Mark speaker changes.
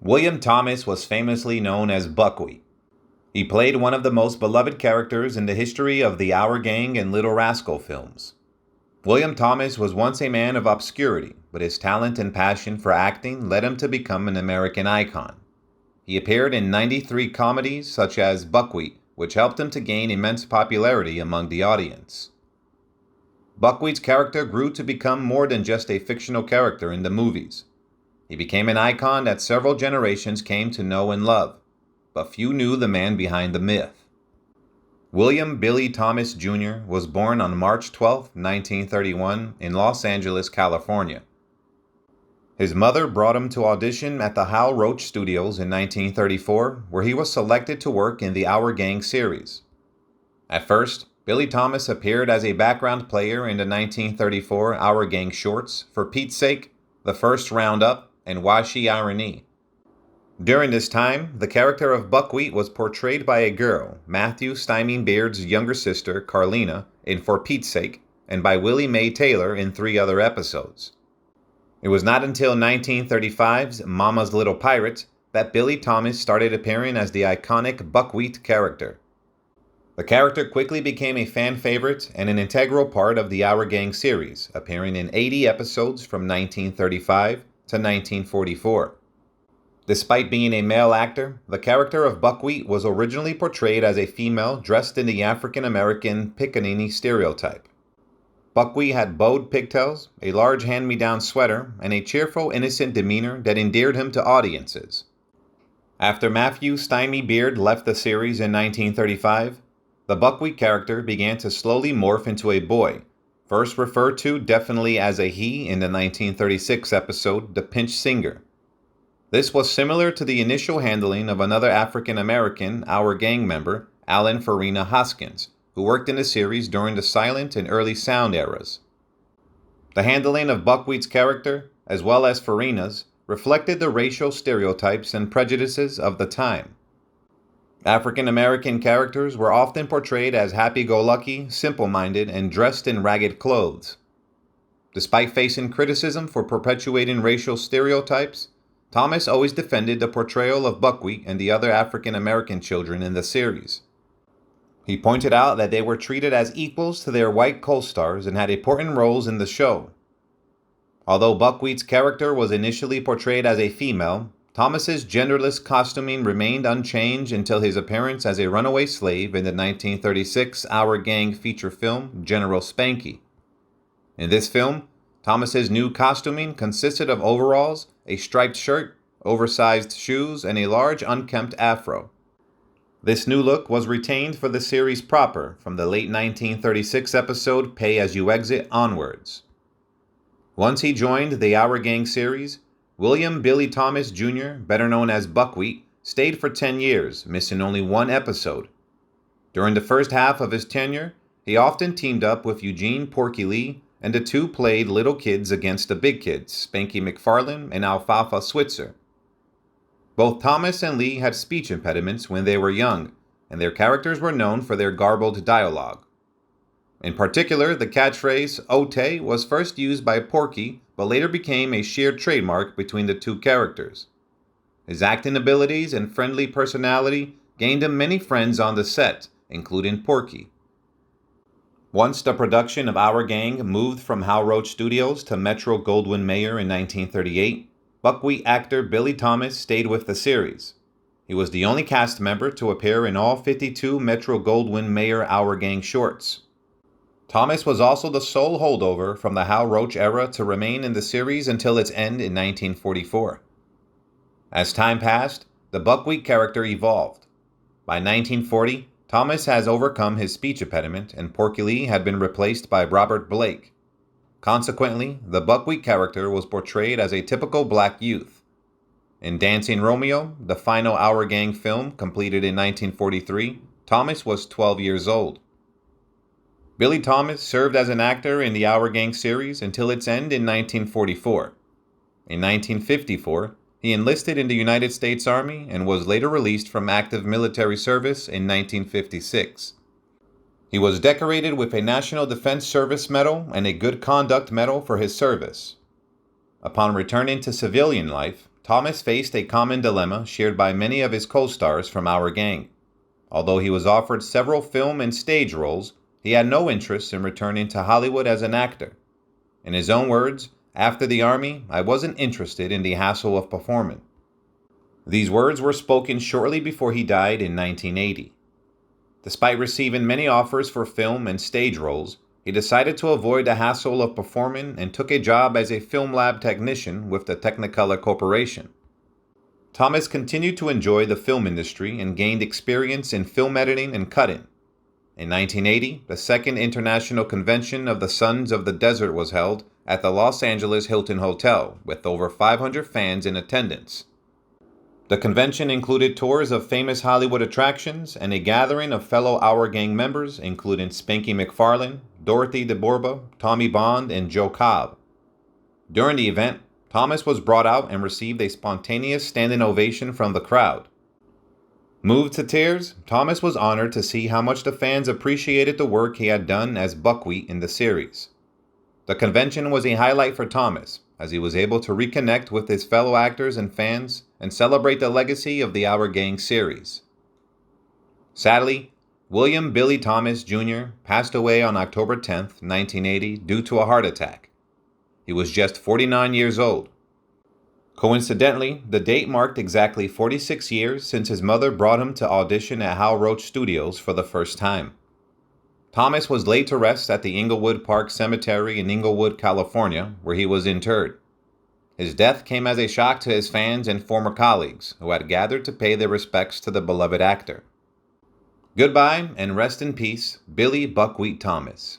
Speaker 1: William Thomas was famously known as Buckwheat. He played one of the most beloved characters in the history of the Our Gang and Little Rascal films. William Thomas was once a man of obscurity, but his talent and passion for acting led him to become an American icon. He appeared in 93 comedies such as Buckwheat, which helped him to gain immense popularity among the audience. Buckwheat's character grew to become more than just a fictional character in the movies. He became an icon that several generations came to know and love, but few knew the man behind the myth. William Billy Thomas Jr. was born on March 12, 1931, in Los Angeles, California. His mother brought him to audition at the Hal Roach Studios in 1934, where he was selected to work in the Our Gang series. At first, Billy Thomas appeared as a background player in the 1934 Our Gang shorts For Pete's Sake, The First Roundup, and Washi Irony. During this time, the character of BuckwHeat was portrayed by a girl, Matthew Stymie Beard's younger sister, Carlina, in For Pete's Sake, and by Willie Mae Taylor in 3 other episodes. It was not until 1935's Mama's Little Pirate that Billy Thomas started appearing as the iconic BuckwHeat character. The character quickly became a fan favorite and an integral part of the Our Gang series, appearing in 80 episodes from 1935 to 1944. Despite being a male actor, the character of BuckwHeat was originally portrayed as a female dressed in the African-American pickaninny stereotype. BuckwHeat had bowed pigtails, a large hand-me-down sweater, and a cheerful, innocent demeanor that endeared him to audiences. After Matthew Stymie Beard left the series in 1935, the BuckwHeat character began to slowly morph into a boy, first referred to definitely as a he in the 1936 episode The Pinch Singer. This was similar to the initial handling of another African-American Our Gang member, Alan Farina Hoskins, who worked in the series during the silent and early sound eras. The handling of BuckwHeat's character, as well as Farina's, reflected the racial stereotypes and prejudices of the time. African-American characters were often portrayed as happy-go-lucky, simple-minded, and dressed in ragged clothes. Despite facing criticism for perpetuating racial stereotypes, Thomas always defended the portrayal of BuckwHeat and the other African-American children in the series. He pointed out that they were treated as equals to their white co-stars and had important roles in the show. Although BuckwHeat's character was initially portrayed as a female, Thomas's genderless costuming remained unchanged until his appearance as a runaway slave in the 1936 Our Gang feature film General Spanky. In this film, Thomas's new costuming consisted of overalls, a striped shirt, oversized shoes, and a large unkempt afro. This new look was retained for the series proper from the late 1936 episode Pay As You Exit onwards. Once he joined the Our Gang series, William Billy Thomas Jr., better known as BuckwHeat, stayed for 10 years, missing only 1 episode. During the first half of his tenure, he often teamed up with Eugene Porky Lee, and the two played little kids against the big kids, Spanky McFarlane and Alfalfa Switzer. Both Thomas and Lee had speech impediments when they were young, and their characters were known for their garbled dialogue. In particular, the catchphrase "Ote" was first used by Porky, but later became a shared trademark between the two characters. His acting abilities and friendly personality gained him many friends on the set, including Porky. Once the production of Our Gang moved from Hal Roach Studios to Metro-Goldwyn-Mayer in 1938, BuckwHeat actor Billy Thomas stayed with the series. He was the only cast member to appear in all 52 Metro-Goldwyn-Mayer Our Gang shorts. Thomas was also the sole holdover from the Hal Roach era to remain in the series until its end in 1944. As time passed, the BuckwHeat character evolved. By 1940, Thomas has overcome his speech impediment and Porky Lee had been replaced by Robert Blake. Consequently, the BuckwHeat character was portrayed as a typical black youth. In Dancing Romeo, the final Our Gang film completed in 1943, Thomas was 12 years old. Billy Thomas served as an actor in the Our Gang series until its end in 1944. In 1954, he enlisted in the United States Army and was later released from active military service in 1956. He was decorated with a National Defense Service Medal and a Good Conduct Medal for his service. Upon returning to civilian life, Thomas faced a common dilemma shared by many of his co-stars from Our Gang. Although he was offered several film and stage roles, he had no interest in returning to Hollywood as an actor. In his own words, "After the Army, I wasn't interested in the hassle of performing." These words were spoken shortly before he died in 1980. Despite receiving many offers for film and stage roles, he decided to avoid the hassle of performing and took a job as a film lab technician with the Technicolor Corporation. Thomas continued to enjoy the film industry and gained experience in film editing and cutting. In 1980, the second International Convention of the Sons of the Desert was held at the Los Angeles Hilton Hotel, with over 500 fans in attendance. The convention included tours of famous Hollywood attractions and a gathering of fellow Our Gang members, including Spanky McFarlane, Dorothy DeBorba, Tommy Bond, and Joe Cobb. During the event, Thomas was brought out and received a spontaneous standing ovation from the crowd. Moved to tears, Thomas was honored to see how much the fans appreciated the work he had done as BuckwHeat in the series. The convention was a highlight for Thomas, as he was able to reconnect with his fellow actors and fans and celebrate the legacy of the Our Gang series. Sadly, William Billy Thomas Jr. passed away on October 10, 1980, due to a heart attack. He was just 49 years old. Coincidentally, the date marked exactly 46 years since his mother brought him to audition at Hal Roach Studios for the first time. Thomas was laid to rest at the Inglewood Park Cemetery in Inglewood, California, where he was interred. His death came as a shock to his fans and former colleagues, who had gathered to pay their respects to the beloved actor. Goodbye and rest in peace, Billy BuckwHeat Thomas.